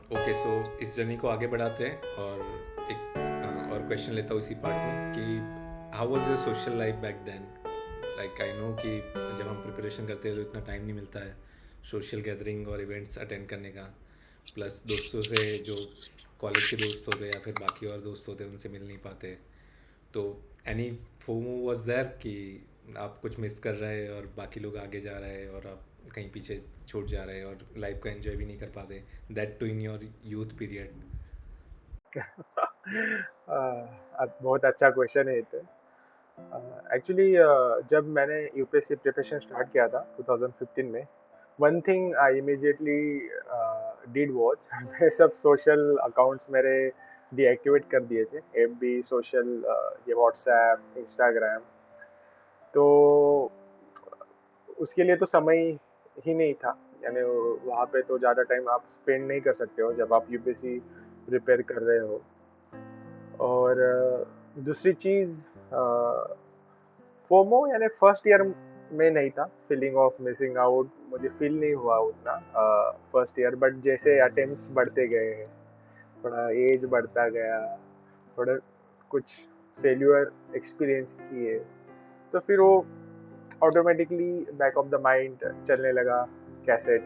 Okay, सो इस journey को आगे बढ़ाते हैं और एक और क्वेश्चन लेता हूँ इसी पार्ट में कि how was your social life back then. Like I know कि जब हम प्रिपरेशन करते हैं तो इतना टाइम नहीं मिलता है सोशल गैदरिंग और इवेंट्स अटेंड करने का, प्लस दोस्तों से जो कॉलेज के दोस्त होते या फिर बाकी और दोस्त होते उनसे मिल नहीं पाते। तो एनी फोमो वाज देयर कि आप कुछ मिस कर रहे हैं और बाकी लोग आगे जा रहे हैं और आप कहीं पीछे छूट जा रहे हैं और लाइफ का एंजॉय भी नहीं कर पाते, that too in your youth period. बहुत अच्छा क्वेश्चन है ये तो। एक्चुअली जब मैंने यूपीएससी प्रिपरेशन स्टार्ट किया था 2015 में, one thing I immediately did was मैं सब सोशल अकाउंट्स मेरे डीएक्टिवेट कर दिए थे। एफबी, सोशल, ये व्हाट्सएप, इंस्टाग्राम। तो उसके लिए तो समय ही नहीं था। यानी वहाँ पे तो ज़्यादा टाइम आप स्पेंड नहीं कर सकते हो जब आप यूपीएससी प्रिपेयर कर रहे हो। और दूसरी चीज़, फोमो यानी फर्स्ट ईयर में नहीं था। फीलिंग ऑफ मिसिंग आउट मुझे फील नहीं हुआ उतना फर्स्ट ईयर। बट जैसे अटेम्प्ट्स बढ़ते गए, थोड़ा एज बढ़ता गया, थोड़ा कुछ फेल्यूर एक्सपीरियंस किए, तो फिर वो automatically back of the mind चलने लगा कैसेट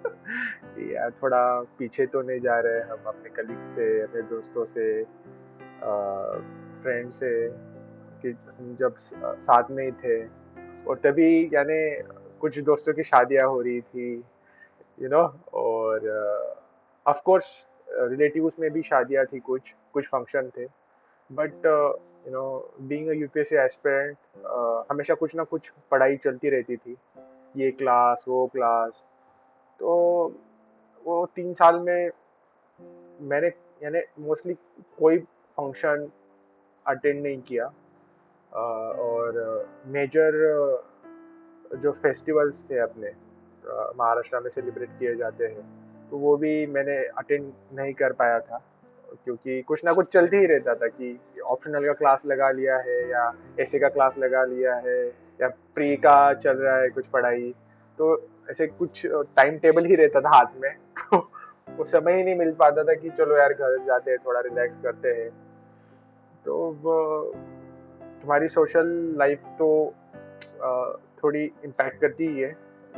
कि यार थोड़ा पीछे तो नहीं जा रहे हम अपने कलीग से, अपने दोस्तों से, फ्रेंड से, कि हम जब साथ में ही थे। और तभी यानी कुछ दोस्तों की शादियां हो रही थी, यू नो। और ऑफ कोर्स रिलेटिव्स में भी शादियां थी, कुछ कुछ फंक्शन थे। But being a UPSC aspirant, हमेशा कुछ ना कुछ पढ़ाई चलती रहती थी, ये क्लास वो क्लास। तो वो 3 साल में मैंने यानी मोस्टली कोई फंक्शन अटेंड नहीं किया। और मेजर जो फेस्टिवल्स थे अपने महाराष्ट्र में सेलिब्रेट किए जाते हैं, तो वो भी मैंने अटेंड नहीं कर पाया था। क्योंकि कुछ ना कुछ चलते ही रहता था कि ऑप्शनल का क्लास लगा लिया है, या ऐसे का क्लास लगा लिया है, या प्री का चल रहा है कुछ पढ़ाई। तो ऐसे कुछ टाइम टेबल ही रहता था हाथ में तो वो समय ही नहीं मिल पाता था कि चलो यार घर जाते हैं, थोड़ा रिलैक्स करते हैं। तो वो तुम्हारी सोशल लाइफ तो थोड़ी इम्पैक्ट करती ही है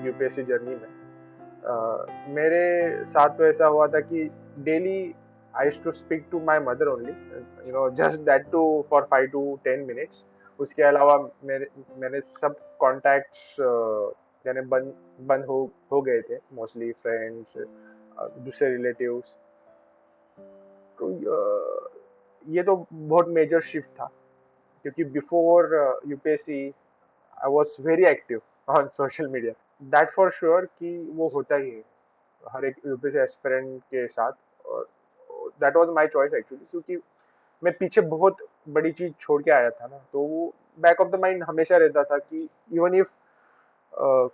यूपीएससी जर्नी में। मेरे साथ तो ऐसा हुआ था कि daily I used to speak to my mother only, just that too for 5 to 10 minutes. उसके अलावा मेरे सब कॉन्टैक्ट्स यानी बंद बंद हो गए थे, मोस्टली फ्रेंड्स, दूसरे रिलेटिव्स। तो ये तो बहुत मेजर शिफ्ट था, क्योंकि before UPSC I was very active on social media. That for sure कि वो होता ही है हर एक यूपीएससी एस्पिरेंट के साथ। और that was my choice actually, क्योंकि मैं पीछे बहुत बड़ी चीज छोड़ के आया था ना। तो वो बैक ऑफ द माइंड हमेशा रहता था कि इवन इफ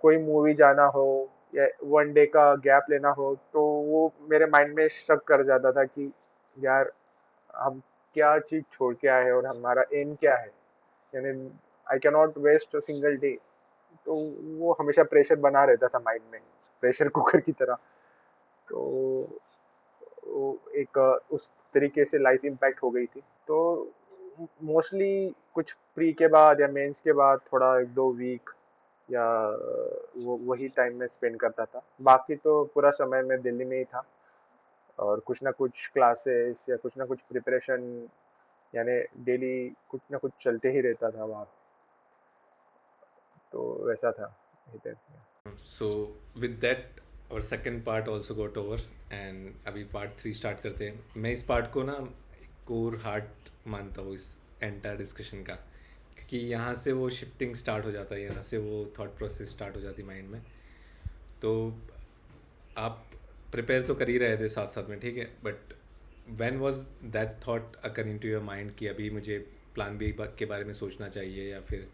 कोई मूवी जाना हो या वन डे का गैप लेना हो, तो वो मेरे माइंड में स्ट्रक कर जाता था कि यार हम क्या चीज छोड़ के आए हैं और हमारा एम क्या है। यानी I can not waste single day. तो वो हमेशा प्रेशर बना रहता था माइंड में, प्रेशर कुकर की तरह। तो वो एक उस तरीके से लाइफ इम्पैक्ट हो गई थी। तो मोस्टली कुछ प्री के बाद या मेंस के बाद थोड़ा 1-2 वीक या वो वही टाइम में स्पेंड करता था। बाकी तो पूरा समय मैं दिल्ली में ही था, और कुछ ना कुछ क्लासेस या कुछ ना कुछ प्रिपरेशन, यानी डेली कुछ ना कुछ चलते ही रहता था वहाँ पे। तो वैसा था इधर। सो विद दैट और second part also got over and अभी पार्ट 3 स्टार्ट करते हैं। मैं इस पार्ट को ना कोर हार्ट मानता हूँ इस एंटायर डिस्कशन का, क्योंकि यहाँ से वो शिफ्टिंग स्टार्ट हो जाता है, यहाँ से वो थॉट प्रोसेस स्टार्ट हो जाती है माइंड में। तो आप प्रिपेयर तो कर ही रहे थे साथ साथ में, ठीक है, but when was that thought occur into your mind कि अभी मुझे प्लान बी के बारे में सोचना चाहिए, या फिर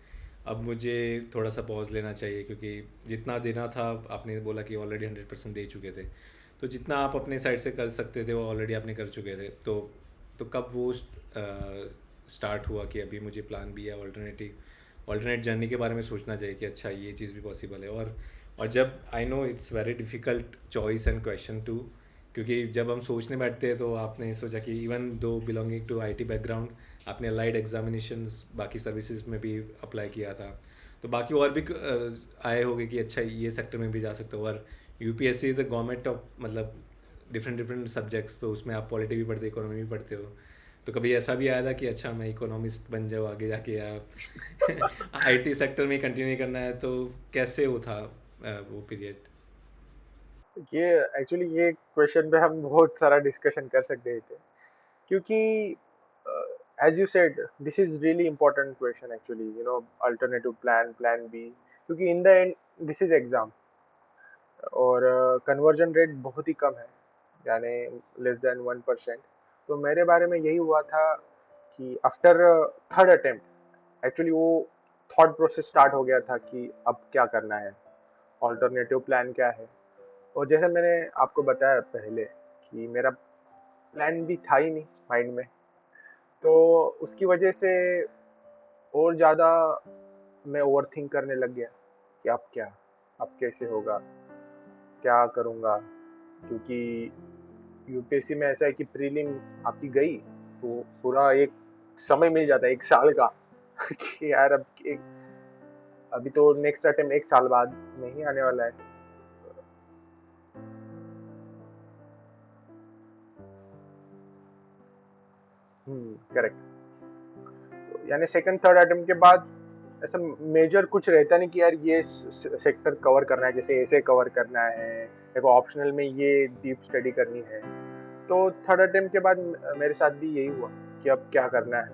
अब मुझे थोड़ा सा पॉज लेना चाहिए, क्योंकि जितना देना था आपने बोला कि ऑलरेडी 100% दे चुके थे, तो जितना आप अपने साइड से कर सकते थे वो ऑलरेडी आपने कर चुके थे। तो कब वो स्टार्ट हुआ कि अभी मुझे प्लान बी या ऑल्टरनेट जर्नी के बारे में सोचना चाहिए कि अच्छा ये चीज़ भी पॉसिबल है। और जब I know it's very difficult choice and question too, क्योंकि जब हम सोचने बैठते हैं तो आपने सोचा कि even though belonging to IT background, आपने अलाइड एग्जामिनेशंस बाकी सर्विसेज में भी अप्लाई किया था, तो बाकी और भी आए होंगे कि अच्छा ये सेक्टर में भी जा सकते हो। और UPSC is the government of, मतलब डिफरेंट डिफरेंट सब्जेक्ट्स, तो उसमें आप पॉलिटी भी पढ़ते हो, इकोनॉमी भी पढ़ते हो। तो कभी ऐसा भी आया था कि अच्छा मैं इकोनॉमिस्ट बन जाऊँ आगे जाके, या आईटी सेक्टर में कंटिन्यू करना है, तो कैसे वो था वो पीरियड? ये एक्चुअली ये क्वेश्चन पे हम बहुत सारा डिस्कशन कर सकते थे, क्योंकि as you said this is really important question actually, alternative plan, plan B, क्योंकि in the end this is exam, और कन्वर्जन रेट बहुत ही कम है, यानी लेस देन 1%। तो मेरे बारे में यही हुआ था कि आफ्टर थर्ड अटेम्प्ट एक्चुअली वो थॉट प्रोसेस स्टार्ट हो गया था कि अब क्या करना है, ऑल्टरनेटिव प्लान क्या है। और जैसे मैंने आपको बताया पहले कि मेरा प्लान भी था ही नहीं माइंड में, तो उसकी वजह से और ज़्यादा मैं ओवर थिंक करने लग गया कि अब क्या, अब कैसे होगा, क्या करूँगा। क्योंकि यूपीएससी में ऐसा है कि प्रीलिम आपकी गई तो पूरा एक समय मिल जाता है 1 साल का कि यार अब अभी तो नेक्स्ट अटेम्प्ट 1 साल बाद में ही आने वाला है। करेक्ट। यानी सेकंड थर्ड अटेम्प्ट के बाद ऐसा मेजर कुछ रहता नहीं कि यार ये सेक्टर कवर करना है, जैसे ऐसे कवर करना है, देखो ऑप्शनल में ये डीप स्टडी करनी है। तो थर्ड अटेम्प्ट के बाद मेरे साथ भी यही हुआ कि अब क्या करना है।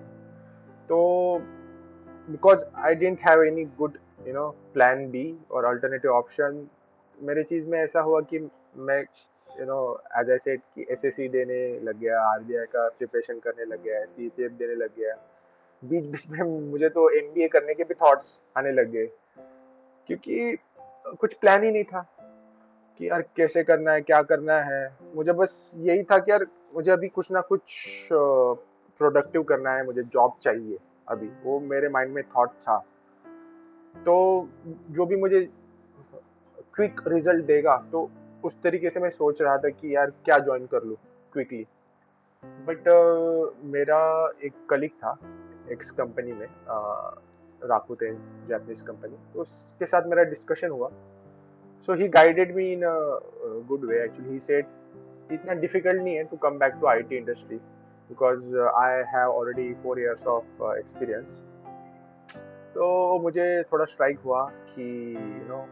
तो because I dent have any good plan B और अल्टरनेटिव ऑप्शन, मेरे चीज में ऐसा हुआ कि मैं एज आई सेड कि एसएससी देने लग गया, आरबीआई का प्रिपरेशन करने लग गया, सीपीएफ देने लग गया। बीच बीच में मुझे तो एमबीए करने के भी थॉट्स आने लग गए, क्योंकि कुछ प्लान ही नहीं था कि यार कैसे करना है, क्या करना है। मुझे बस यही था कि यार मुझे अभी कुछ ना कुछ प्रोडक्टिव करना है, मुझे जॉब चाहिए, अभी वो मेरे माइंड में थॉट था। तो जो भी मुझे क्विक रिजल्ट देगा, तो उस तरीके से मैं सोच रहा था कि यार क्या ज्वाइन कर लूँ क्विकली। बट मेरा एक कलीग था एक्स कंपनी में, राकुतेन जापानीज कंपनी, तो उसके साथ मेरा डिस्कशन हुआ। So he guided me in good way actually. He said इतना डिफिकल्ट नहीं है to come back to IT industry, because I have already 4 years of experience. तो मुझे थोड़ा स्ट्राइक हुआ कि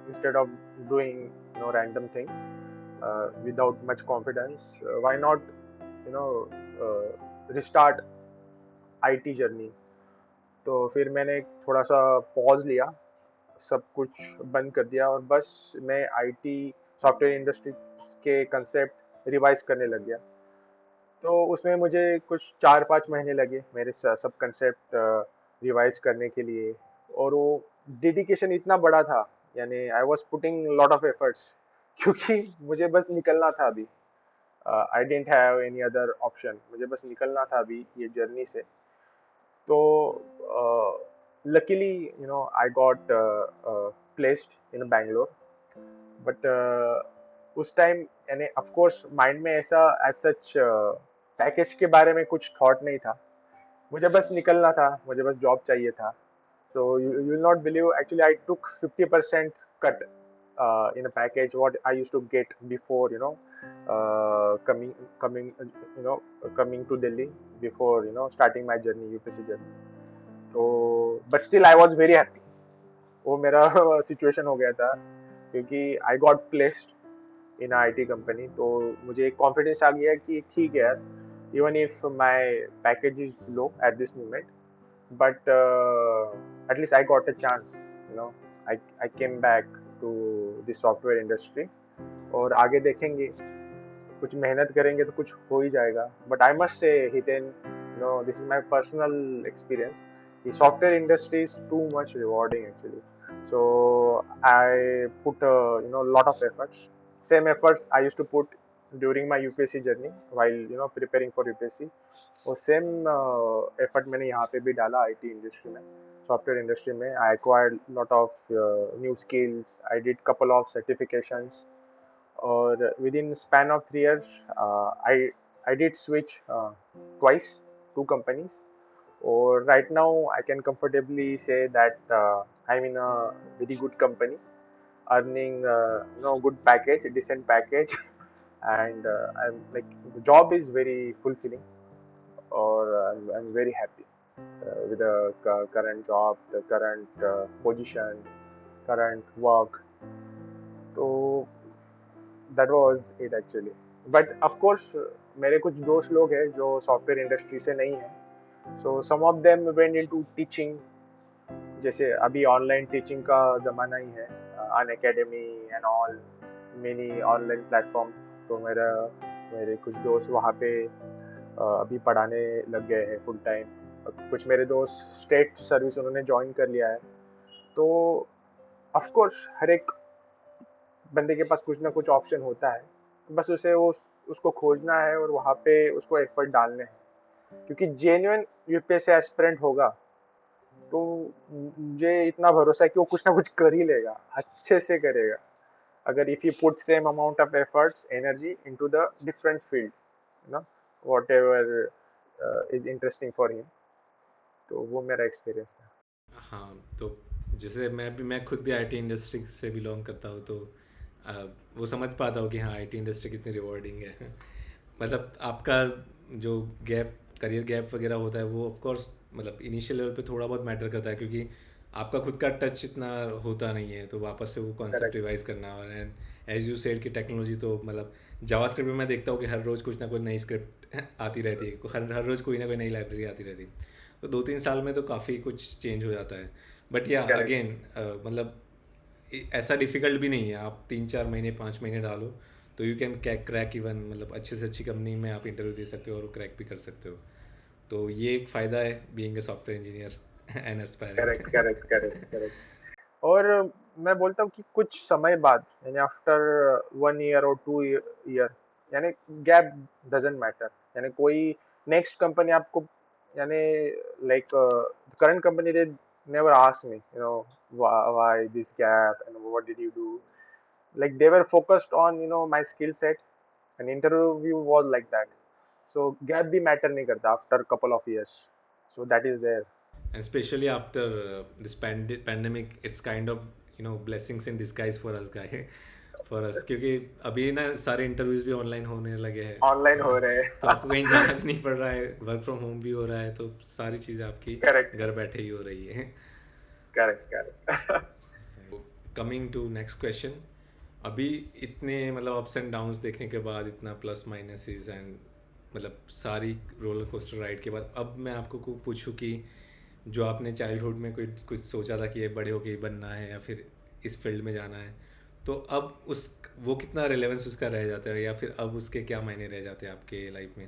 instead of doing random things without much confidence, why not restart IT journey. तो फिर मैंने थोड़ा सा पॉज लिया, सब कुछ बंद कर दिया, और बस मैं आईटी सॉफ्टवेयर इंडस्ट्री के कंसेप्ट रिवाइज करने लग गया। तो उसमें मुझे कुछ 4-5 महीने लगे मेरे सब कंसेप्ट रिवाइज करने के लिए। और वो डेडिकेशन इतना बड़ा था, यानी I was putting lot of efforts, क्योंकि मुझे बस निकलना था अभी। I dent have any other option, मुझे बस निकलना था अभी ये जर्नी से। तो luckily I got placed in Bangalore. But उस टाइम यानी ऑफ कोर्स माइंड में ऐसा एज सच पैकेज के बारे में कुछ थॉट नहीं था, मुझे बस निकलना था, मुझे बस जॉब चाहिए था। तो you will not believe, actually I took 50% cut in a package what I used to get before, coming to Delhi, before starting my journey, UPSC journey. तो but still I was very happy, वो मेरा situation हो गया था, क्योंकि आई got placed in IT company. तो मुझे एक कॉन्फिडेंस आ गया कि ठीक है यार, even if my package is low eight this moment, but at least I got a chance, you know I came back to the software industry। और आगे देखेंगे, कुछ मेहनत करेंगे तो कुछ हो ही जाएगा। But I must say Hiten, this is my personal experience, the software industry is too much rewarding actually। So I put lot of efforts, same efforts I used to put during my UPSC journey while preparing for UPSC। वो same effort मैंने यहाँ पे भी डाला IT industry में, software industry में। I acquired lot of new skills, I did couple of certifications, और within span of 3 years, I did switch twice, two companies. Or right now, I can comfortably say that I'm in a very good company, earning good package, decent package, and I'm like the job is very fulfilling, or I'm very happy with the current job, the current position, current work. So that was it actually. But of course, मेरे कुछ दोस्त लोग हैं जो software industry से नहीं हैं. So some of them went into teaching. जैसे अभी ऑनलाइन टीचिंग का जमाना ही है, Unacademy and all, mini online platform. तो मेरा मेरे कुछ दोस्त वहाँ पे अभी पढ़ाने लग गए हैं फुल टाइम. कुछ मेरे दोस्त स्टेट सर्विस उन्होंने ज्वाइन कर लिया है. तो ऑफ कोर्स हर एक बंदे के पास कुछ ना कुछ ऑप्शन होता है, बस उसे वो उसको खोजना है और वहाँ पे उसको एफर्ट डालने हैं. क्योंकि जेन्युइन यूपीएससी एस्पिरेंट होगा तो मुझे इतना भरोसा है कि वो कुछ ना कुछ कर ही लेगा, अच्छे से करेगा. अगर if you put same amount of efforts energy into the different field, you know, whatever is interesting for him. तो वो मेरा एक्सपीरियंस था. हाँ, तो जैसे मैं खुद भी आईटी इंडस्ट्री से बिलोंग करता हूँ, तो अ, वो समझ पाता हूँ कि हाँ, आईटी इंडस्ट्री कितनी रिवॉर्डिंग है. मतलब आपका जो गैप, करियर गैप वगैरह होता है, वो ऑफ कोर्स मतलब इनिशियल लेवल पे थोड़ा बहुत मैटर करता है, क्योंकि आपका खुद का टच इतना होता नहीं है, तो वापस से वो कॉन्सेप्ट करेक्ट. रिवाइज करना. और एंड एज यू सेड की टेक्नोलॉजी तो मतलब जावास्क्रिप्ट में मैं देखता हूँ कि हर रोज़ कुछ ना कुछ नई स्क्रिप्ट आती रहती है, हर हर रोज़ कोई ना कोई नई लाइब्रेरी आती रहती है. तो 2-3 साल में तो काफ़ी कुछ चेंज हो जाता है. बट या करेक्ट. अगेन मतलब ऐसा डिफ़िकल्ट भी नहीं है. आप 3-4 महीने 5 महीने डालो तो यू कैन क्रैक इवन, मतलब अच्छे से अच्छी कंपनी में आप इंटरव्यू दे सकते हो और क्रैक भी कर सकते हो. तो ये एक फ़ायदा है being a software engineer an aspirant. Correct. Correct. Correct. Correct. और मैं बोलता हूँ कि कुछ समय बाद, यानी आफ्टर 1 ईयर और 2 ईयर, यानी गैप डजेंट मैटर. यानी कोई नेक्स्ट कंपनी आपको, यानी like current company they never ask me, you know, why this gap and what did you do. Like they were focused on my skill set, and interview was like that. So gap भी matter नहीं करता after couple of years. So that is there. And especially after this pandemic, it's kind of blessings in disguise for us guy for us, क्योंकि अभी ना सारे interviews भी online होने लगे हैं. ऑनलाइन हो रहे तो हैं. आपको कहीं जाना भी नहीं पड़ रहा है, वर्क फ्रॉम होम भी हो रहा है, तो सारी चीज़ें आपकी करेक्ट. घर बैठे ही हो रही है. Correct. Correct. Coming to next question. अभी इतने मतलब अप्स एंड डाउन्स देखने के बाद, इतना प्लस माइनसेस एंड मतलब सारी रोलर कोस्टर राइड के बाद, अब मैं आपको को पूछूं कि जो आपने चाइल्डहुड में कोई कुछ सोचा था कि ये बड़े होके ही बनना है या फिर इस फील्ड में जाना है, तो अब उस वो कितना रिलेवेंस उसका रह जाता है, या फिर अब उसके क्या मायने रह जाते हैं आपके लाइफ में?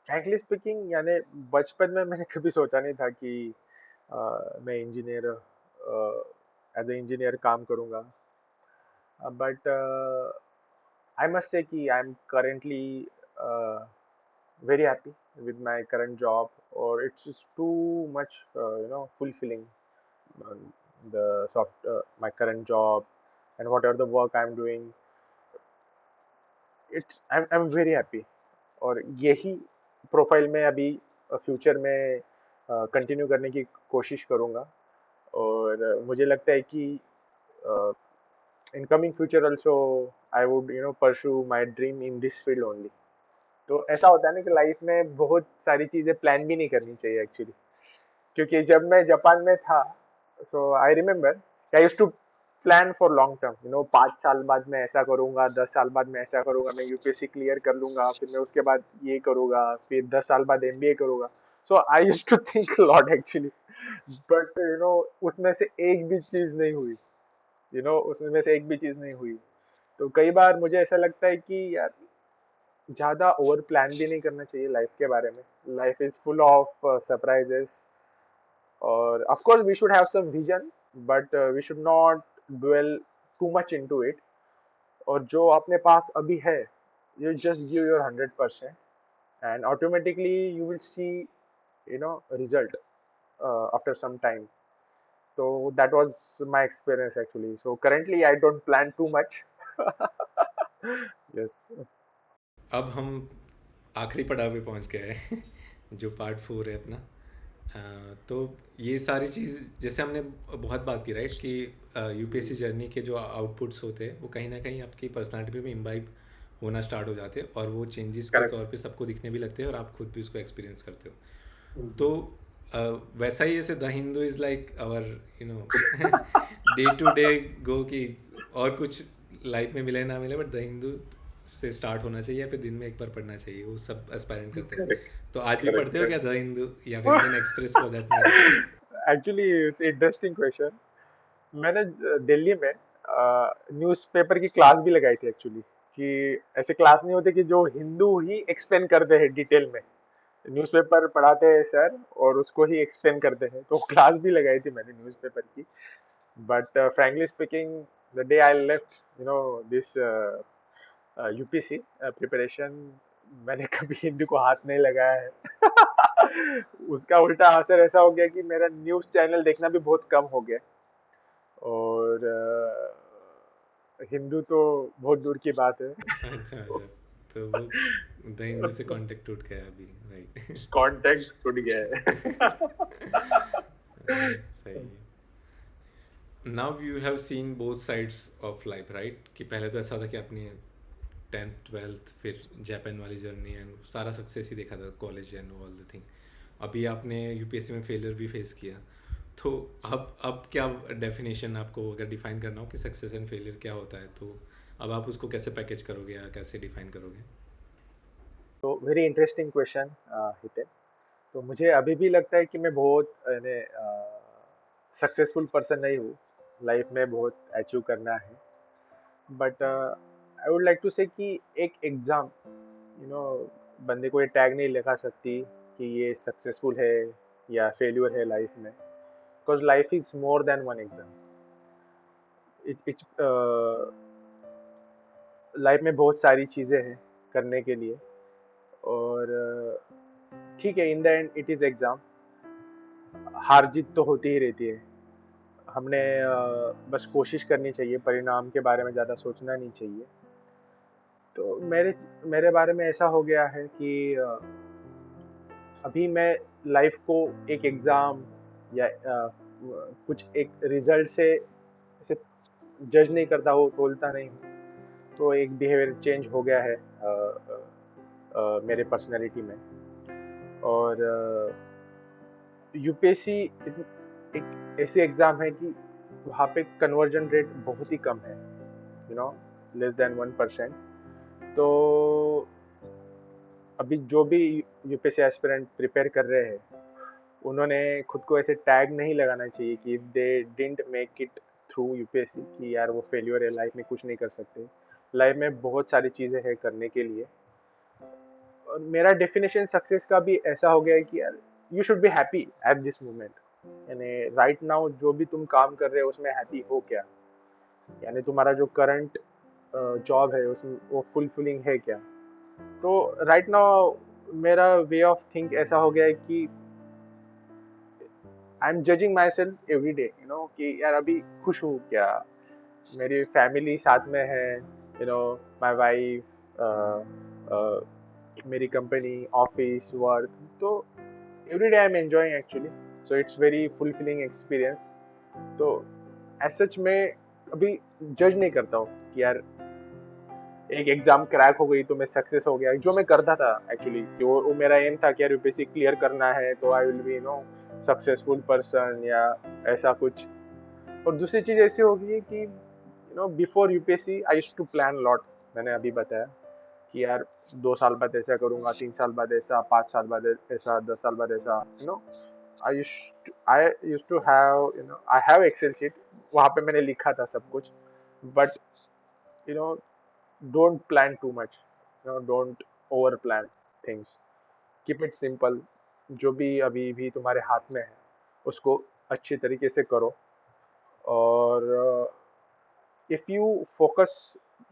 फ्रैंकली स्पीकिंग, यानी बचपन में मैंने कभी सोचा नहीं था कि मैं इंजीनियर, एज ए इंजीनियर काम करूंगा. बट आई मस्ट से कि I am currently very happy with my current job, or it's just too much fulfilling, um, the my current job, and whatever the work I'm doing, I'm very happy. और यही profile में अभी future में continue करने की कोशिश करूंगा. और मुझे लगता है कि in coming future also I would pursue my dream in this field only. तो ऐसा होता है ना कि लाइफ में बहुत सारी चीजें प्लान भी नहीं करनी चाहिए एक्चुअली. क्योंकि जब मैं जापान में था, so I remember I used to plan for long term. 5 साल बाद मैं ऐसा करूंगा, 10 साल बाद मैं ऐसा करूंगा, मैं यूपीएससी क्लियर कर लूंगा, फिर मैं उसके बाद ये करूंगा, फिर 10 साल बाद एमबीए करूंगा. So I used to think lot actually. But उसमें से एक भी चीज नहीं हुई. उसमें से एक भी चीज नहीं हुई. तो कई बार मुझे ऐसा लगता है कि यार ज्यादा ओवर प्लान भी नहीं करना चाहिए लाइफ के बारे में. Life is full of surprises, और of course we should have some vision, but we should not dwell too much into it. और जो अपने पास अभी है, you just give your 100%, and automatically you will see result after some time. तो that was my experience actually. So currently I don't plan too much. Yes. अब हम आखिरी पड़ाव पे पहुंच गए हैं जो पार्ट 4 है अपना। तो ये सारी चीज़ जैसे हमने बहुत बात की राइट कि यूपीएससी जर्नी के जो आउटपुट्स होते हैं वो कहीं ना कहीं आपकी पर्सनालिटी में इम्बाइब होना स्टार्ट हो जाते हैं और वो चेंजेस के Correct. तौर पे सबको दिखने भी लगते हैं और आप खुद भी उसको एक्सपीरियंस करते हो। तो Mhm. वैसा ही जैसे the Hindu is like our you know day to day go कि और कुछ लाइफ में मिले ना मिले बट द हिंदू से स्टार्ट होना चाहिए या फिर दिन में एक बार पढ़ना चाहिए, वो सब एस्पायरेंट करते हैं। Correct. तो आज भी Correct. पढ़ते हो क्या Correct. द हिंदू या फिर Indian express for that matter? Actually, it's interesting question. मैंने दिल्ली में न्यूज़पेपर की क्लास भी लगाई थी एक्चुअली, कि ऐसे क्लास नहीं होते कि जो हिंदू ही एक्सप्लेन करते हैं डिटेल में। न्यूज़पेपर पढ़ाते हैं सर और उसको ही एक्सप्लेन करते हैं, तो क्लास भी लगाई थी मैंने न्यूज़पेपर की। But frankly speaking, the day I left this UPC preparation, मैंने कभी हिंदी को हाथ नहीं लगाया है। उसका उल्टा असर ऐसा हो गया कि मेरा न्यूज़ चैनल देखना भी बहुत कम हो गया। और हिंदू तो बहुत दूर की बात है। अच्छा अच्छा, तो वो द हिंदू से कांटेक्ट टूट गया अभी, राइट? कांटेक्ट टूट गया है। सही है। Now you have seen both sides of life right, कि पहले तो ऐसा था कि आपने 10th 12th फिर जापान वाली जर्नी एंड सारा सक्सेस ही देखा था, college and all the thing. अभी आपने यूपीएससी में फेलियर भी फेस किया। तो अब क्या डेफिनेशन आपको अगर डिफाइन करना हो कि सक्सेस एंड फेलियर क्या होता है, तो अब आप उसको कैसे पैकेज करोगे या कैसे डिफाइन करोगे? तो वेरी इंटरेस्टिंग क्वेश्चन हितेन। तो मुझे अभी भी लगता है कि मैं बहुत सक्सेसफुल पर्सन नहीं हूँ, लाइफ में बहुत अचीव करना है। But I would like to say कि एक एग्जाम, यू नो, बंदे को ये टैग नहीं लगा सकती कि ये सक्सेसफुल है या फेल्यूर है लाइफ में, because life is more than one exam. It life में बहुत सारी चीजें हैं करने के लिए, और ठीक है, इन the and it is exam. हार जीत तो होती ही रहती है। हमने बस कोशिश करनी चाहिए, परिणाम के बारे में ज़्यादा सोचना नहीं चाहिए। तो मेरे मेरे बारे में ऐसा हो गया है कि अभी मैं लाइफ को एक एग्ज़ाम या कुछ एक रिजल्ट से ऐसे जज नहीं करता हूँ, तोलता नहीं हूँ। तो एक बिहेवियर चेंज हो गया है मेरे पर्सनैलिटी में। और यूपीएससी एक ऐसी एग्ज़ाम है कि वहाँ पे कन्वर्जन रेट बहुत ही कम है, लेस देन 1%। तो अभी जो भी यूपीएससी एस्पिरेंट प्रिपेयर कर रहे हैं, उन्होंने खुद को ऐसे टैग नहीं लगाना चाहिए कि if they didn't make it through UPSC कि यार वो फेल्योर है, लाइफ में कुछ नहीं कर सकते। लाइफ में बहुत सारी चीज़ें हैं करने के लिए। और मेरा डेफिनेशन सक्सेस का भी ऐसा हो गया है कि यार you should be happy at this moment. यानी राइट नाउ जो भी तुम काम कर रहे हो उसमें हैप्पी हो क्या? यानी तुम्हारा जो करंट जॉब है उसमें वो फुलफिलिंग है क्या? तो राइट नाउ मेरा वे ऑफ थिंक ऐसा हो गया है कि I am judging my self every day, कि यार अभी खुश हूँ क्या? मेरी फैमिली साथ में है, माई वाइफ, मेरी कंपनी, ऑफिस, वर्क। तो every day I am enjoying actually. So it's very fulfilling experience. तो एज सच मैं अभी जज नहीं करता हूँ कि यार एक एग्जाम क्रैक हो गई तो मैं सक्सेस हो गया, जो मैं करता था एक्चुअली, जो वो मेरा एम था कि यार यूपीएससी क्लियर करना है तो I will be successful person या ऐसा कुछ। और दूसरी चीज ऐसी हो गई है कि before UPSC I used to plan lot. मैंने अभी बताया कि यार 2 साल बाद ऐसा करूंगा, 3 साल बाद ऐसा, 5 साल बाद ऐसा, 10 साल बाद ऐसा। I used to have I have Excel sheet, वहां पे मैंने लिखा था सब कुछ। But you know don't plan too much, don't over plan things, keep it simple। जो भी अभी भी तुम्हारे हाथ में है उसको अच्छी तरीके से करो। और if you focus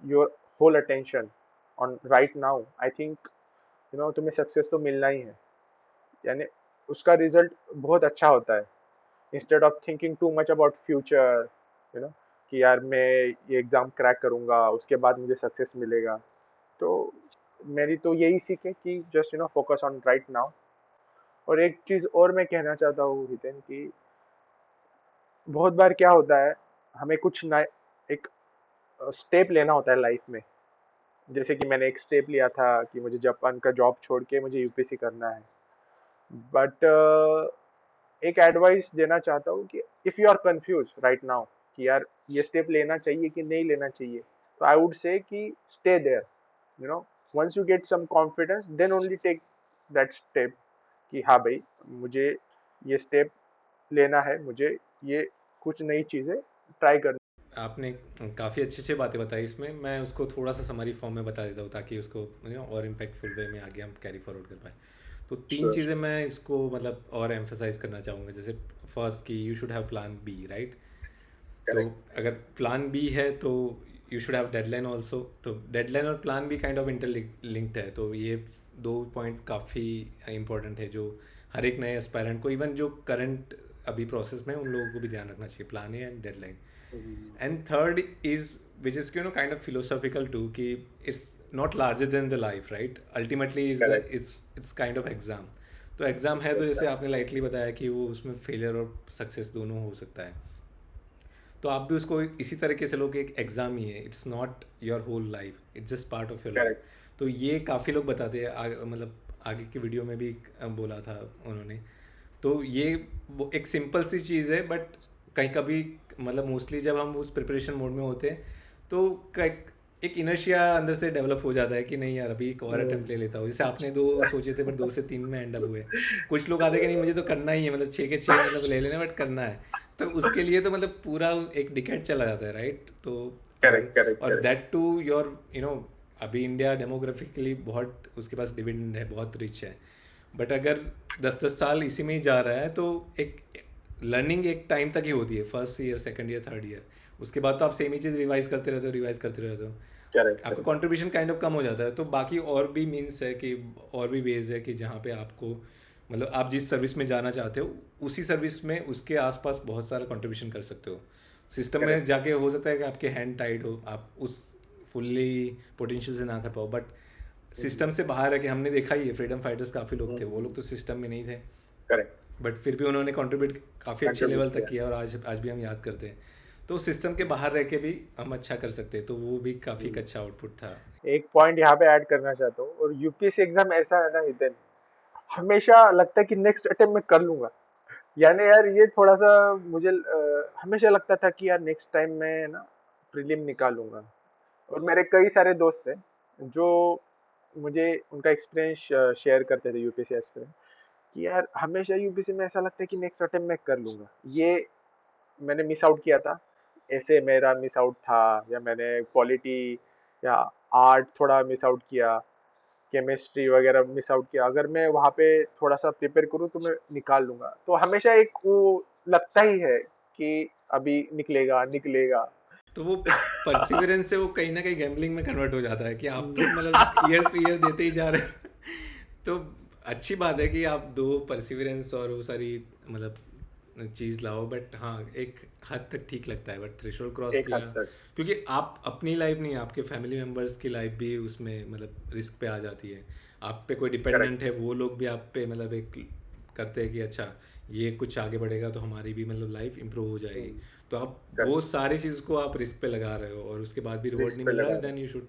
your whole attention on right now, I think तुम्हें सक्सेस तो मिलना ही है। यानी उसका रिजल्ट बहुत अच्छा होता है। Instead of thinking too much about future, you know, कि यार मैं ये एग्जाम क्रैक करूंगा उसके बाद मुझे सक्सेस मिलेगा। तो मेरी तो यही सीख है कि just focus on right now. और एक चीज और मैं कहना चाहता हूँ हितेन कि बहुत बार क्या होता है, हमें कुछ ना एक स्टेप लेना होता है लाइफ में। जैसे कि मैंने एक स्टेप लिया था कि मुझे जापान का जॉब छोड़ के मुझे यूपीएससी करना है। बट एक एडवाइस देना चाहता हूँ कि if you are confuse right now कि यार ये स्टेप लेना चाहिए कि नहीं लेना चाहिए, तो आई वुड से कि stay there, you know, once you get some confidence then only take that step, कि हाँ भाई मुझे ये स्टेप लेना है, मुझे ये कुछ नई चीजें ट्राई करनी। आपने काफ़ी अच्छी अच्छी बातें बताई इसमें, मैं उसको थोड़ा सा समरी फॉर्म में बता देता हूँ ताकि उसको और इम्पैक्टफुल वे में आगे हम कैरी फॉरवर्ड कर पाए। तो तीन श्योर। चीज़ें मैं इसको मतलब और एम्फेसाइज करना चाहूँगा। जैसे फर्स्ट कि you should have plan B, right. तो करेक्ट। अगर प्लान बी है तो you should have deadline also. तो डेडलाइन और प्लान भी काइंड ऑफ इंटरलिंक्ड है। तो ये दो पॉइंट काफ़ी इंपॉर्टेंट है जो हर एक नए एस्पायरेंट को, इवन जो करंट अभी प्रोसेस में उन लोगों को भी ध्यान रखना चाहिए, plan A and deadline. And third is which is kind of philosophical too कि it's not larger than the life, right. Ultimately is the correct. It's kind of exam. तो एग्ज़ाम है तो जैसे आपने लाइटली बताया कि वो उसमें फेलियर और सक्सेस दोनों हो सकता है। तो आप भी उसको इसी तरीके से लो कि एक एग्ज़ाम ही है, it's not your whole life, it's just part of your life. Correct. तो ये काफ़ी लोग बताते हैं मतलब आगे की वीडियो में भी बोला था उन्होंने। तो ये वो एक सिंपल सी चीज़ है, बट कहीं कभी मतलब मोस्टली जब हम उस प्रिपरेशन मोड में होते हैं तो एक इनर्शिया अंदर से डेवलप हो जाता है कि नहीं यार अभी एक और अटेम्प्ट ले लेता हूँ। जैसे आपने दो सोचे थे पर दो से तीन में एंड अप हुए। कुछ लोग आते कि नहीं मुझे तो करना ही है, मतलब छः के छः मतलब ले लेना, बट करना है। तो उसके लिए तो मतलब पूरा एक डिकेड चला जाता है, राइट। तो करेक्ट। करेक्ट। और करेक्ट। दैट टू योर अभी इंडिया डेमोग्राफिकली बहुत उसके पास डिविडेंड है, बहुत रिच है। बट अगर 10-10 साल इसी में ही जा रहा है तो एक लर्निंग एक टाइम तक ही होती है, first year, second year, third year. उसके बाद तो आप सेम ही चीज़ रिवाइज करते रहते हो, रिवाइज करते रहते हो, करेक्ट। आपका कंट्रीब्यूशन काइंड ऑफ कम हो जाता है। तो बाकी और भी मीन्स है कि और भी वेज है कि जहाँ पे आपको मतलब आप जिस सर्विस में जाना चाहते हो उसी सर्विस में उसके आसपास बहुत सारा कंट्रीब्यूशन कर सकते हो। सिस्टम में करेक्ट। जाके हो सकता है कि आपके हैंड टाइड हो, आप उस फुल्ली पोटेंशियल से ना कर पाओ, बट सिस्टम से बाहर है कि हमने देखा ही है, फ्रीडम फाइटर्स काफ़ी लोग थे, वो लोग तो सिस्टम में नहीं थे, करेक्ट। बट फिर भी उन्होंने कंट्रीब्यूट काफ़ी अच्छे कंट्रीब्यूट लेवल तक किया। किया और आज आज भी हम याद करते हैं। तो सिस्टम के बाहर रह के भी हम अच्छा कर सकते हैं, तो वो भी काफ़ी एक अच्छा आउटपुट था। एक पॉइंट यहाँ पे ऐड करना चाहता हूँ, और यूपीएससी एग्जाम ऐसा है ना हितेन, हमेशा लगता है कि नेक्स्ट अटेम्प्ट में कर लूंगा। यानी यार ये थोड़ा सा मुझे हमेशा लगता था कि यार नेक्स्ट टाइम मैं ना प्रीलिम निकालूंगा। और मेरे कई सारे दोस्त हैं जो मुझे उनका एक्सपीरियंस शेयर करते थे यूपीएससी एस्पिरेंट, कि यार हमेशा यूपीएससी में ऐसा लगता है कि नेक्स्ट अटेम्प्ट मैं कर लूंगा। ये मैंने मिस आउट किया था, ऐसे मेरा मिस आउट था, या मैंने पॉलिटी या आर्ट थोड़ा मिस आउट किया, केमिस्ट्री वगैरह मिस आउट किया। अगर मैं वहाँ पे थोड़ा सा प्रिपेयर करूँ तो मैं निकाल लूंगा। तो हमेशा एक वो लगता ही है कि अभी निकलेगा निकलेगा। तो वो परसिवरेंस से वो कहीं ना कहीं गैम्बलिंग में कन्वर्ट हो जाता है कि आप तो मतलब ईयर्स पे ईयर देते ही जा रहे हो। तो अच्छी बात है कि आप दो परसिवरेंस और वो सारी मतलब चीज़ लाओ, बट हाँ एक हद तक ठीक लगता है, बट थ्रेशोल्ड क्रॉस एक किया। हद तक। क्योंकि आप अपनी लाइफ नहीं, आपके फैमिली मेम्बर्स की लाइफ भी उसमें मतलब रिस्क पे आ जाती है। आप पे कोई करेक्ट। डिपेंडेंट है, वो लोग भी आप पे मतलब एक करते हैं कि अच्छा ये कुछ आगे बढ़ेगा तो हमारी भी मतलब लाइफ इंप्रूव हो जाएगी। तो आप वो करेक्ट। सारी चीज़ को आप रिस्क पे लगा रहे हो और उसके बाद भी रिवॉर्ड रिस्क नहीं पे मिल रहा लगा है, रहे, then you should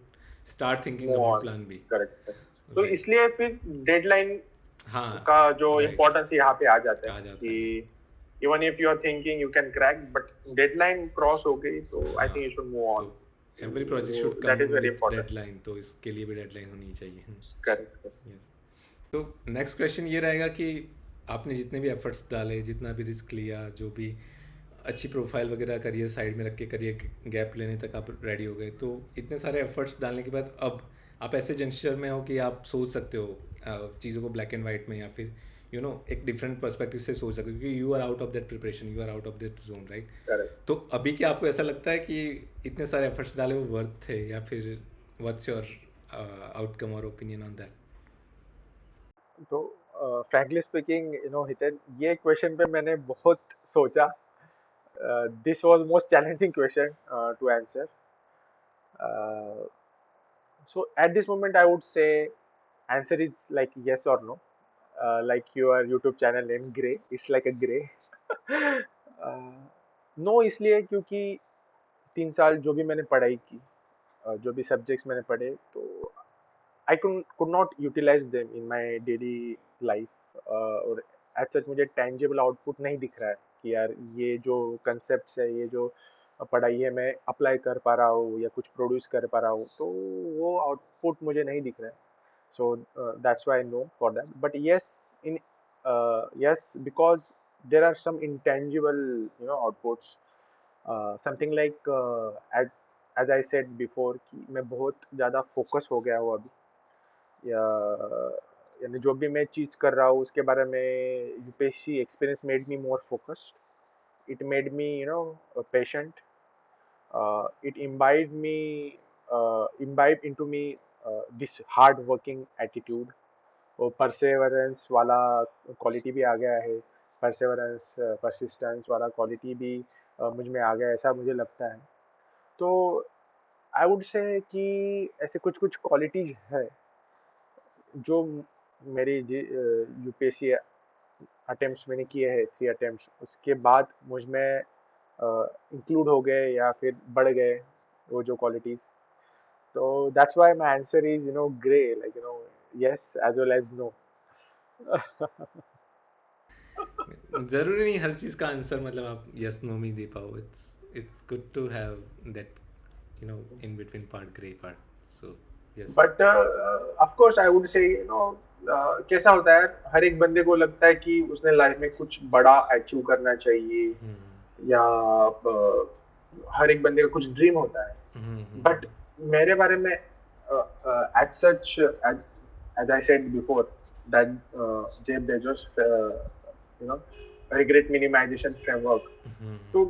start thinking move about on. Plan B. Correct. तो राइट। इसलिए फिर डेडलाइन हाँ। का जो राइट। इम्पोर्टेंस यहाँ पे आ जाता है आ जाता कि है। Even if you are thinking you can crack, but deadline cross हो गई तो आई हाँ। थिंक यू शुड मूव तो on. Every project should come that is very with important. Deadline, तो इसके लिए भी डेडलाइन होनी चाहिए। करेक्ट। यस। तो नेक्स्ट क्वेश्चन ये रहेगा कि आपने जितने भी एफर्ट्स डाले, जितना भी रिस्क लिया, जो भी अच्छी प्रोफाइल वगैरह करियर साइड में रख के करियर गैप लेने तक आप रेडी हो गए, तो इतने सारे एफर्ट्स डालने के बाद अब आप ऐसे जंक्शन में हो कि आप सोच सकते हो चीज़ों को ब्लैक एंड वाइट में, या फिर एक डिफरेंट पर्सपेक्टिव से सोच सकते हो, क्योंकि you are out of that preparation, you are out of that zone, right. Correct. तो अभी क्या आपको ऐसा लगता है कि इतने सारे एफर्ट्स डाले वो वर्थ थे, या फिर व्हाट्स योर आउटकम और ओपिनियन ऑन दैट? तो frankly speaking, Hiten, ये क्वेश्चन पे मैंने बहुत सोचा. This was most challenging question to answer. Uh, so at this moment, I would say answer is like yes or no. Like your YouTube channel name Gray, it's like a gray. No इसलिए क्योंकि 3 साल जो भी मैंने पढ़ाई की, जो भी सब्जेक्ट्स मैंने पढ़े, तो I could not utilize them in my daily life. और एज सच मुझे टेंजिबल आउटपुट नहीं दिख रहा है कि यार ये जो कंसेप्ट है, ये जो पढ़ाई है, मैं अप्लाई कर पा रहा हूँ या कुछ प्रोड्यूस कर पा रहा हूँ, तो वो आउटपुट मुझे नहीं दिख रहा है. So that's why I know for that. But yes, yes, because there are some intangible, outputs. Something like as I said before कि मैं बहुत ज़्यादा फोकस हो गया हूँ अभी, या यानी जो भी मैं चीज़ कर रहा हूँ उसके बारे में. UPSC experience made me more focused. It made me patient. It imbibed into me this hard working attitude. वो परसेवरेंस वाला क्वालिटी भी आ गया है. परसेवरेंस, परसिस्टेंस वाला क्वालिटी भी मुझ में आ गया है, ऐसा मुझे लगता है. तो आई वुड से कि ऐसे कुछ कुछ क्वालिटीज है जो मेरी यूपीएससी अटेम्प्ट्स मैंने किए हैं, 3 अटेम्प्ट्स, उसके बाद मुझ में इंक्लूड हो गए या फिर बढ़ गए वो जो क्वालिटीज. तो that's why my answer is grey, like yes as well as no. जरूरी नहीं हर चीज़ का आंसर मतलब आप यस नो में दे पाओ. It's good to have that in between part, grey part. So yes. But of course I would say कैसा होता है, हर एक बंदे को लगता है कि उसने लाइफ में कुछ बड़ा अचीव करना चाहिए, या हर एक बंदे का कुछ ड्रीम होता है. बट मेरे बारे में as such, as I said before, that Jeff Bezos regret minimization framework, तो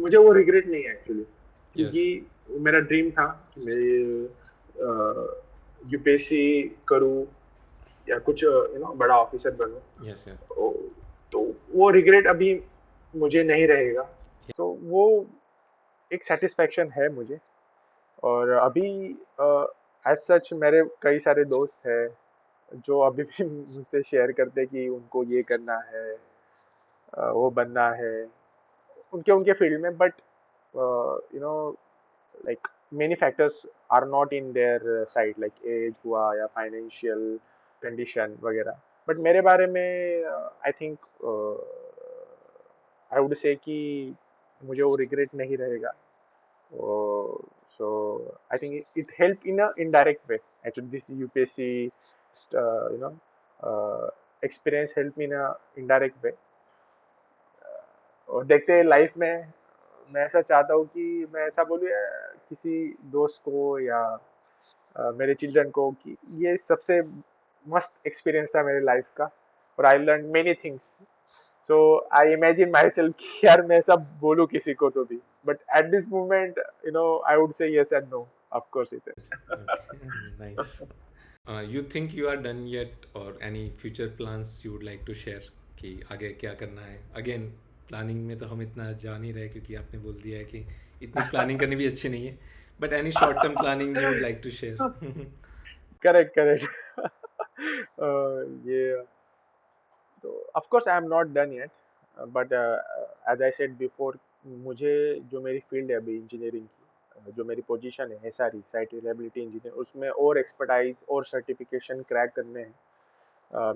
मुझे वो रिग्रेट नहीं है एक्चुअली, क्योंकि मेरा ड्रीम था कि मैं यूपीएससी करूँ या कुछ बड़ा ऑफिसर बनूं. तो वो रिग्रेट अभी मुझे नहीं रहेगा. तो वो एक सेटिस्फेक्शन है मुझे. और अभी एज सच मेरे कई सारे दोस्त हैं जो अभी भी मुझसे शेयर करते हैं कि उनको ये करना है, वो बनना है उनके उनके फील्ड में. But like many factors are not in their side, like age हुआ या financial condition वगैरह. बट मेरे बारे में I think I would say कि मुझे वो रिग्रेट नहीं रहेगा. So I think it help in a indirect way. Actually this UPSC experience help in a indirect way. और देखते हैं लाइफ में, मैं ऐसा चाहता हूँ कि मैं ऐसा बोलूँ किसी दोस्त को या मेरे चिल्ड्रन को कि ये सबसे मस्त एक्सपीरियंस था मेरे लाइफ का, और I learn many things. So I imagine myself कि यार मैं ऐसा बोलूँ किसी को तो भी. But at this moment I would say yes and no, of course it is. Nice. You think you are done yet, or any future plans you would like to share कि आगे क्या करना है? Again, प्लानिंग में तो हम इतना जा नहीं रहे क्योंकि आपने बोल दिया है कि इतनी प्लानिंग करनी भी अच्छी नहीं है. But any short term planning you would like to share? Correct. ये तो of course I am not done yet. But as I said before, मुझे जो मेरी फील्ड है अभी इंजीनियरिंग की, जो मेरी पोजीशन है एसआरई, साइट रिलायबिलिटी इंजीनियर, उसमें और एक्सपर्टाइज और सर्टिफिकेशन क्रैक करने हैं.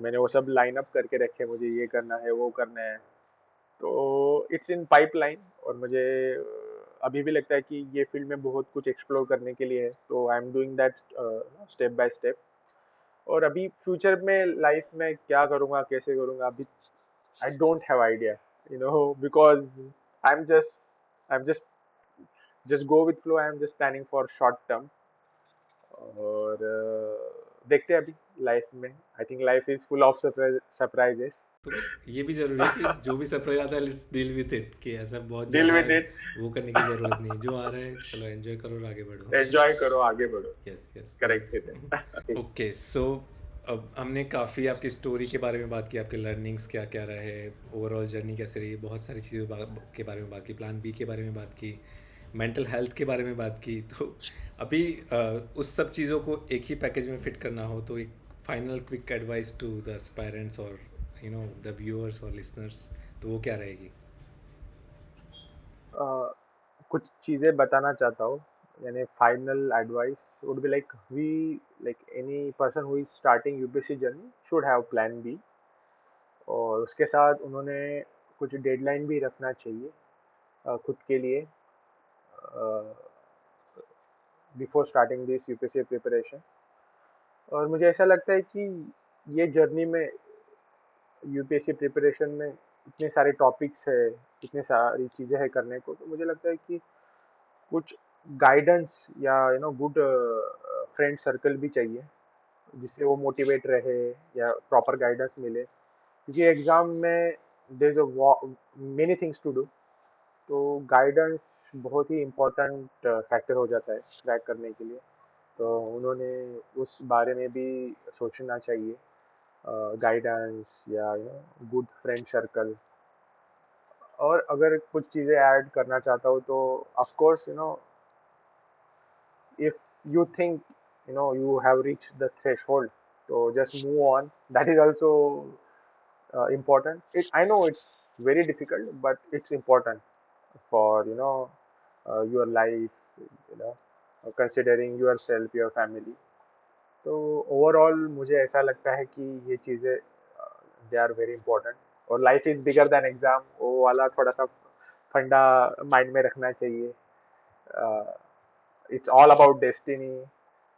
मैंने वो सब लाइन अप करके रखे, मुझे ये करना है, वो करना है. तो इट्स इन पाइपलाइन. और मुझे अभी भी लगता है कि ये फील्ड में बहुत कुछ एक्सप्लोर करने के लिए है. तो I am doing that step by step. और अभी फ्यूचर में लाइफ में क्या करूँगा, कैसे करूँगा, अभी I don't have idea, because I am just go with flow. I am just planning for short term. और देखते हैं अभी लाइफ में. I think life is full of surprises. तो ये भी जरूरी है कि जो भी सरप्राइज आता है लेट्स डील विद इट, कि ऐसा बहुत डील ज़्यादा विद इट. वो करने की ज़रूरत नहीं. जो आ रहा है चलो एंजॉय करो और आगे बढ़ो. एंजॉय करो, आगे बढ़ो. Yes yes. करेक्ट. ओके, सो अब हमने काफ़ी आपकी स्टोरी के बारे में बात की, आपके लर्निंग्स क्या क्या रहे, ओवरऑल जर्नी कैसे रही, बहुत सारी चीज़ों के बारे में बात की, प्लान बी के बारे में बात की, मेंटल हेल्थ के बारे में बात की। तो अभी उस सब चीज़ों को एक ही पैकेज में फिट करना हो तो एक final quick advice to the parents और द व्यूअर्स और लिसनर्स, तो वो क्या रहेगी? अ, कुछ चीज़ें बताना चाहता हूँ, यानी final advice would be like we like any person who is starting UPSC journey should have plan B, और उसके साथ उन्होंने कुछ डेडलाइन भी रखना चाहिए खुद के लिए before starting this UPSC preparation. और मुझे ऐसा लगता है कि ये जर्नी में यूपीएससी प्रिपरेशन में इतने सारे टॉपिक्स है, इतने सारी चीज़ें हैं करने को, तो मुझे लगता है कि कुछ गाइडेंस या गुड फ्रेंड सर्कल भी चाहिए, जिससे वो मोटिवेट रहे या प्रॉपर गाइडेंस मिले, क्योंकि एग्जाम में there is many things to do. तो गाइडेंस बहुत ही इम्पोर्टेंट फैक्टर हो जाता है क्रैक करने के लिए। तो उन्होंने उस बारे में भी सोचना चाहिए, गाइडेंस या गुड फ्रेंड सर्कल। और अगर कुछ चीज़ें ऐड करना चाहता हूँ तो of course if you think you have reached the threshold, so just move on. That is also important. I know it's very difficult, but it's important for your life, considering yourself, your family. तो overall मुझे ऐसा लगता है कि ये चीज़ें they are very important. और life is bigger then exam, वो वाला थोड़ा सा फंडा माइंड में रखना चाहिए। इट्स ऑल अबाउट डेस्टिनी,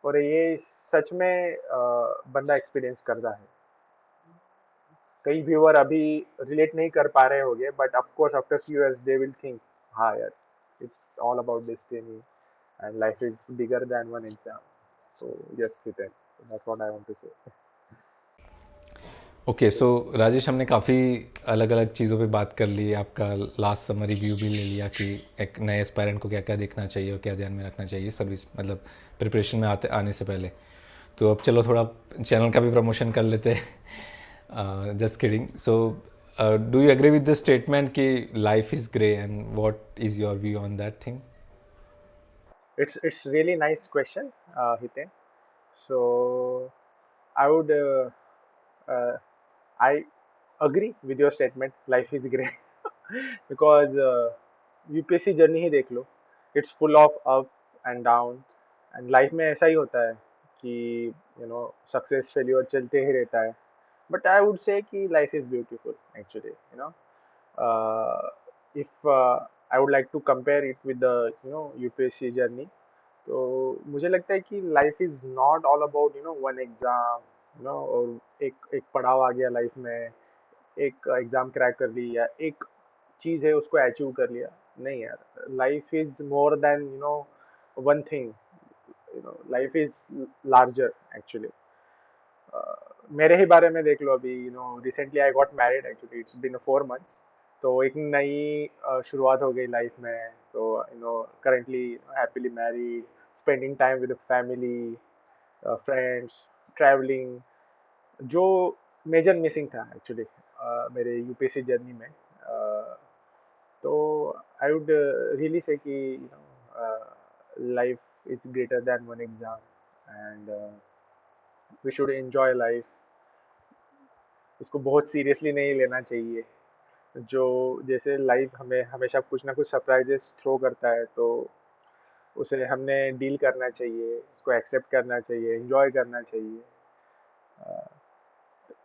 और ये सच में बंदा एक्सपीरियंस करता है। कई व्यूअर अभी रिलेट नहीं कर पा रहे होंगे, but of course after few years they will think, हाँ यार, it's all about destiny and life is bigger than one exam. So yes Hiten, that's what I want to say. Okay, so Rajesh, हमने काफ़ी अलग अलग चीज़ों पे बात कर ली, आपका लास्ट समर रिव्यू भी ले लिया कि एक नए एस्पायरेंट को क्या क्या देखना चाहिए और क्या ध्यान में रखना चाहिए सर्विस, मतलब प्रिपरेशन में आने से पहले। तो अब चलो थोड़ा चैनल का भी प्रमोशन कर लेते हैं। Just kidding. So do you agree with the statement कि life is grey, and what is your view on that thing? It's really nice question, Hiten. So I would uh, I agree with your statement. Life is great because UPSC journey ही देख लो, it's full of up and down. And life में ऐसा ही होता है कि success failure चलते ही रहता है। बट आई वुड से कि life is beautiful actually, if I would like to compare it with the UPSC journey, तो मुझे लगता है कि life is not all about one exam, और एक पड़ाव आ गया लाइफ में, एक एग्जाम क्रैक कर ली या एक चीज है उसको अचीव कर लिया। नहीं यार, life is more than one thing. Life is larger actually. मेरे ही बारे में देख लो, अभी recently I got married, actually it's been 4 months। तो एक नई शुरुआत हो गई लाइफ में। तो currently happily married, spending time with family, friends, travelling, जो मेजर मिसिंग था एक्चुअली मेरे यूपीएससी जर्नी में। तो आई वुड रियली से कि life is greater than one exam, and we should enjoy life. इसको बहुत सीरियसली नहीं लेना चाहिए। जो जैसे लाइफ हमें हमेशा कुछ ना कुछ सरप्राइजेस थ्रो करता है, तो उसे हमने डील करना चाहिए, उसको एक्सेप्ट करना चाहिए, एंजॉय करना चाहिए।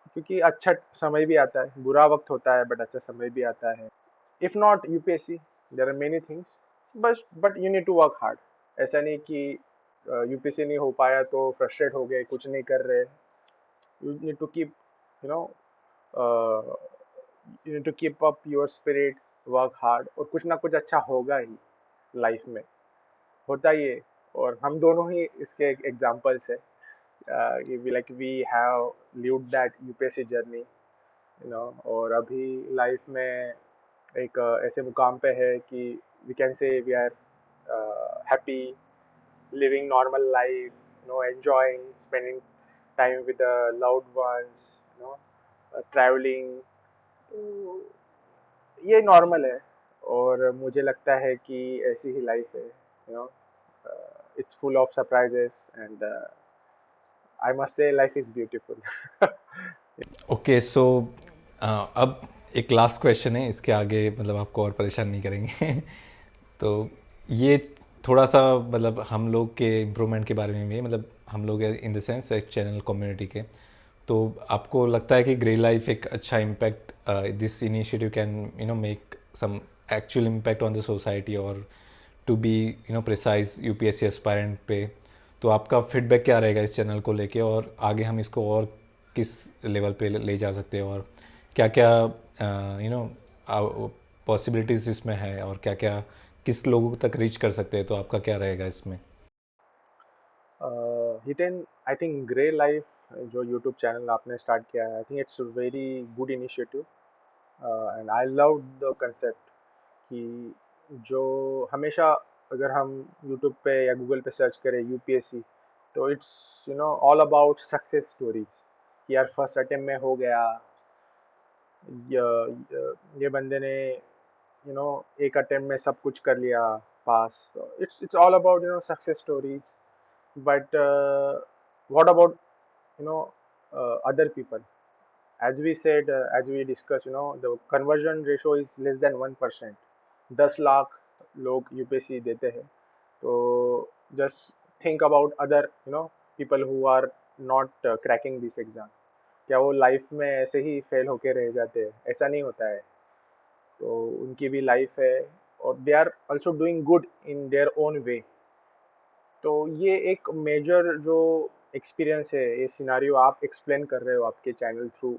क्योंकि अच्छा समय भी आता है, बुरा वक्त होता है, बट अच्छा समय भी आता है। If not UPSC, there are many things, but you need to work hard. ऐसा नहीं कि यूपीएससी नहीं हो पाया तो फ्रस्ट्रेट हो गए, कुछ नहीं कर रहे। You need to keep you know you need to keep up your spirit, work hard, और कुछ ना कुछ अच्छा होगा ही लाइफ में, होता ही है। और हम दोनों ही इसके एग्जाम्पल्स है कि we have lived that UPSC journey, और अभी लाइफ में एक ऐसे मुकाम पे है कि we can say we are happy, living normal life, enjoying, spending time with the loved ones, you know, traveling. तो ये नॉर्मल है और मुझे लगता है कि ऐसी ही लाइफ है, you know, it's full of surprises and I must say life is beautiful. Okay so अब एक लास्ट क्वेश्चन है, इसके आगे मतलब आपको और परेशान नहीं करेंगे. तो ये थोड़ा सा मतलब हम लोग के इम्प्रूवमेंट के बारे में भी है, मतलब हम लोग इन द सेंस एक चैनल कम्युनिटी के. तो आपको लगता है कि ग्रे लाइफ एक अच्छा impact, this initiative can you know make some actual impact on the society और to be you know precise UPSC aspirant पे. तो आपका फीडबैक क्या रहेगा इस चैनल को लेके, और आगे हम इसको और किस लेवल पे ले जा सकते हैं, और क्या क्या यू नो पॉसिबिलिटीज इसमें है, और क्या क्या किस लोगों तक रीच कर सकते हैं. तो आपका क्या रहेगा इसमें? Hiten, I think grey life जो यूट्यूब चैनल आपने स्टार्ट किया है, I think it's very good initiative and I love the concept कि जो हमेशा अगर हम यूट्यूब पे या गूगल पे सर्च करें यूपीएससी, तो it's you know all about success stories कि यार फर्स्ट अटेम्प्ट में हो गया, ये बंदे ने यू नो एक अटेम्प्ट में सब कुछ कर लिया, pass. It's all about you know success stories. But what about you know other people? As we said, as we discussed, you know, the conversion ratio is less than 1%. 10 lakh लोग UPSC देते हैं. तो just think about other you know people who are not cracking this exam. क्या वो life में ऐसे ही fail होके रह जाते हैं? ऐसा नहीं होता है. तो उनकी भी लाइफ है और they are also doing good in their own way. तो ये एक मेजर जो एक्सपीरियंस है, ये सिनारियो आप एक्सप्लेन कर रहे हो आपके चैनल थ्रू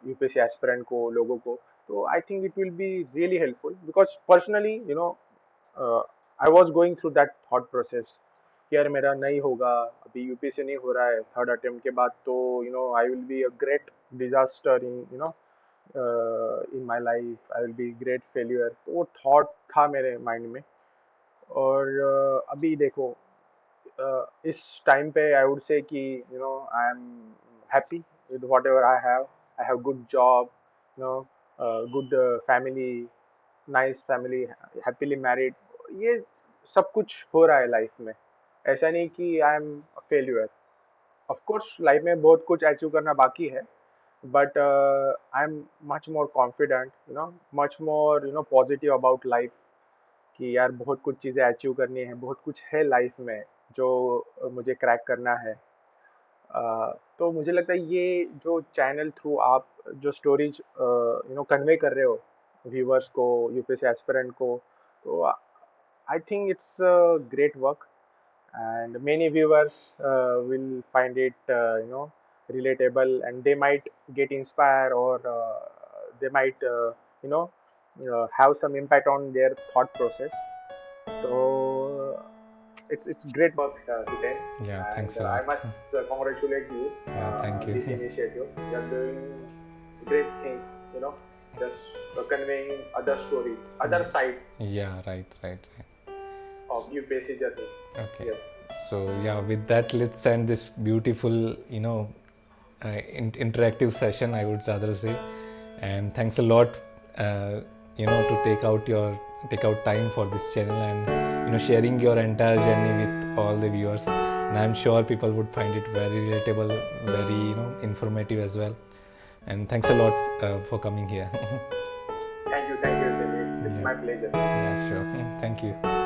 यूपीएससी एस्पिरेंट को, लोगों को. तो आई think it will be really helpful because personally you know I was going through that thought process कि यार मेरा नहीं होगा, अभी यूपीएससी नहीं हो रहा है थर्ड अटेम्प्ट के बाद, तो you know I will be a great disaster in you know in my life, I will be great failure. तो वो थॉट था मेरे माइंड में. और अभी देखो, इस टाइम पे आई वुड से कि you know I am happy with what ever I have good job, you know, good family, nice family, happily married. ये सब कुछ हो रहा है लाइफ में. ऐसा नहीं कि I am failure. Of course life में बहुत कुछ अचीव करना बाकी है, but I am much more confident, you know, much more you know positive about life कि यार बहुत कुछ चीज़ें अचीव करनी है, बहुत कुछ है लाइफ में जो मुझे क्रैक करना है. तो मुझे लगता है ये जो चैनल थ्रू आप जो स्टोरीज यू नो कन्वे कर रहे हो व्यूवर्स को, यूपीएससी एस्पिरेंट को, तो I think it's great work and many viewers will find it you know relatable, and they might get inspired, or they might you know have some impact on their thought process. So it's great work, Hiten, Yeah, thanks and a I lot. must congratulate you Yeah, thank this you. initiative. You're doing great thing, you know, just conveying other stories, other side Yeah, right, right, right. of UPSC journey. Okay. Yes. So yeah, with that, let's end this beautiful, you know, interactive session, I would rather say. And thanks a lot, you know, to take out time for this channel, and you know, sharing your entire journey with all the viewers. And I'm sure people would find it very relatable, very you know informative as well. And thanks a lot for coming here. Thank you. It's Yeah. my pleasure. Yeah, sure. Thank you.